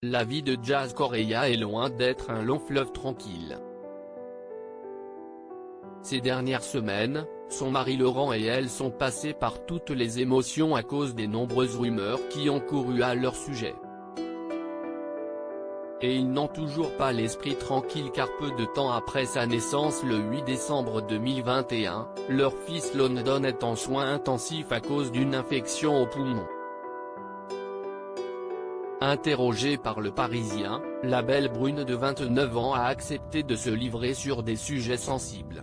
La vie de Jazz Correia est loin d'être un long fleuve tranquille. Ces dernières semaines, son mari Laurent et elle sont passés par toutes les émotions à cause des nombreuses rumeurs qui ont couru à leur sujet. Et ils n'ont toujours pas l'esprit tranquille car peu de temps après sa naissance le 8 décembre 2021, leur fils London est en soins intensifs à cause d'une infection au poumon. Interrogée par Le Parisien, la belle brune de 29 ans a accepté de se livrer sur des sujets sensibles.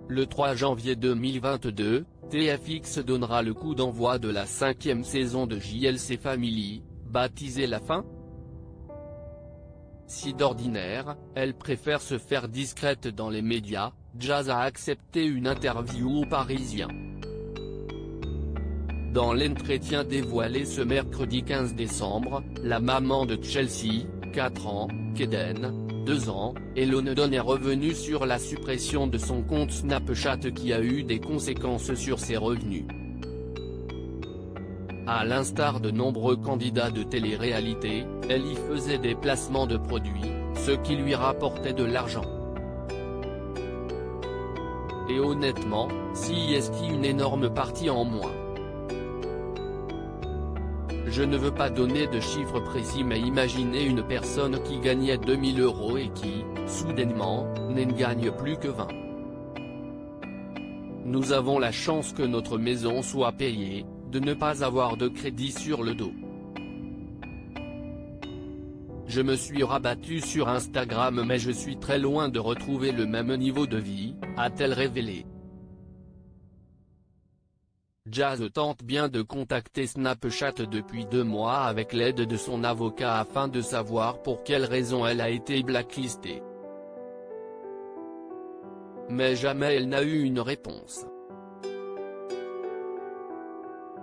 Le 3 janvier 2022, TFX donnera le coup d'envoi de la 5e saison de JLC Family, baptisée La Fin. Si d'ordinaire, elle préfère se faire discrète dans les médias, Jazz a accepté une interview au Parisien. Dans l'entretien dévoilé ce mercredi 15 décembre, la maman de Chelsea, 4 ans, Keden, 2 ans, et London est revenue sur la suppression de son compte Snapchat qui a eu des conséquences sur ses revenus. À l'instar de nombreux candidats de télé-réalité, elle y faisait des placements de produits, ce qui lui rapportait de l'argent. Et honnêtement, si est une énorme partie en moins. Je ne veux pas donner de chiffres précis mais imaginez une personne qui gagnait 2000 € et qui, soudainement, n'en gagne plus que 20. Nous avons la chance que notre maison soit payée, de ne pas avoir de crédit sur le dos. Je me suis rabattue sur Instagram mais je suis très loin de retrouver le même niveau de vie, a-t-elle révélé. Jazz tente bien de contacter Snapchat depuis 2 mois avec l'aide de son avocat afin de savoir pour quelle raison elle a été blacklistée. Mais jamais elle n'a eu une réponse.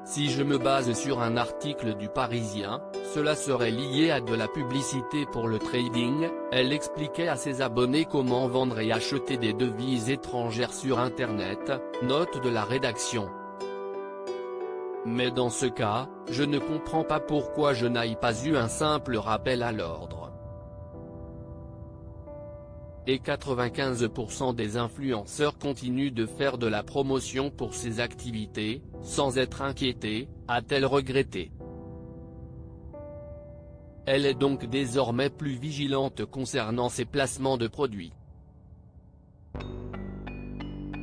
Si je me base sur un article du Parisien, cela serait lié à de la publicité pour le trading, elle expliquait à ses abonnés comment vendre et acheter des devises étrangères sur Internet, note de la rédaction. Mais dans ce cas, je ne comprends pas pourquoi je n'aille pas eu un simple rappel à l'ordre. Et 95% des influenceurs continuent de faire de la promotion pour ces activités, sans être inquiétés, a-t-elle regretté. Elle est donc désormais plus vigilante concernant ses placements de produits.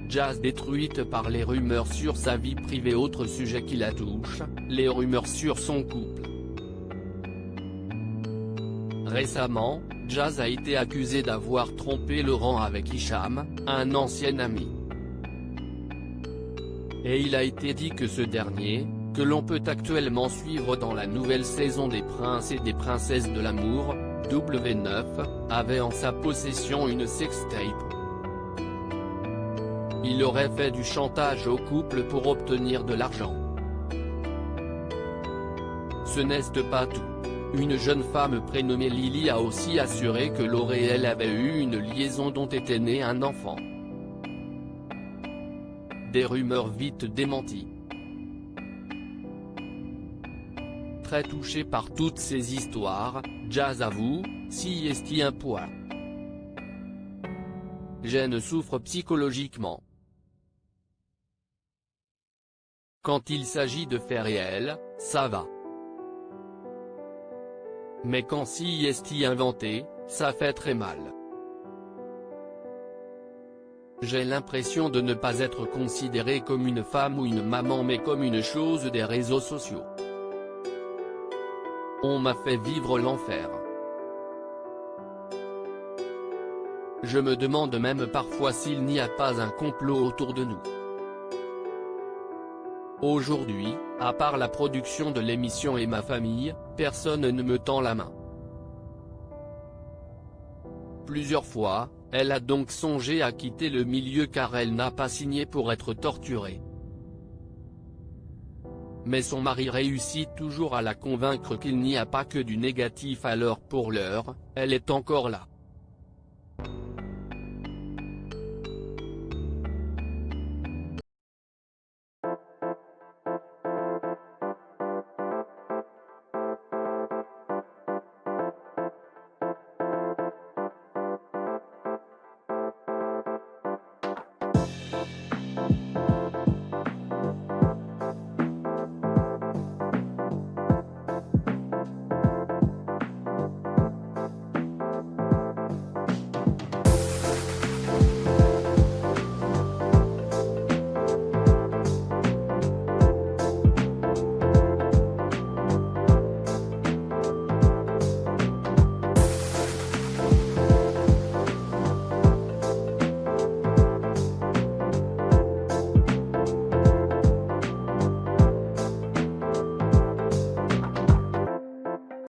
Jazz détruite par les rumeurs sur sa vie privée. Autre sujet qui la touche, les rumeurs sur son couple. Récemment, Jazz a été accusée d'avoir trompé Laurent avec Hicham, un ancien ami. Et il a été dit que ce dernier, que l'on peut actuellement suivre dans la nouvelle saison des Princes et des Princesses de l'amour, W9, avait en sa possession une sextape. Il aurait fait du chantage au couple pour obtenir de l'argent. Ce n'est pas tout. Une jeune femme prénommée Lily a aussi assuré que Laurent et elle avaient eu une liaison dont était né un enfant. Des rumeurs vite démenties. Très touché par toutes ces histoires, Jazz avoue, si est un poids. Je ne souffre psychologiquement. Quand il s'agit de faits réels, ça va. Mais quand si est inventé, ça fait très mal. J'ai l'impression de ne pas être considérée comme une femme ou une maman mais comme une chose des réseaux sociaux. On m'a fait vivre l'enfer. Je me demande même parfois s'il n'y a pas un complot autour de nous. Aujourd'hui, à part la production de l'émission et ma famille, personne ne me tend la main. Plusieurs fois, elle a donc songé à quitter le milieu car elle n'a pas signé pour être torturée. Mais son mari réussit toujours à la convaincre qu'il n'y a pas que du négatif alors pour l'heure, elle est encore là.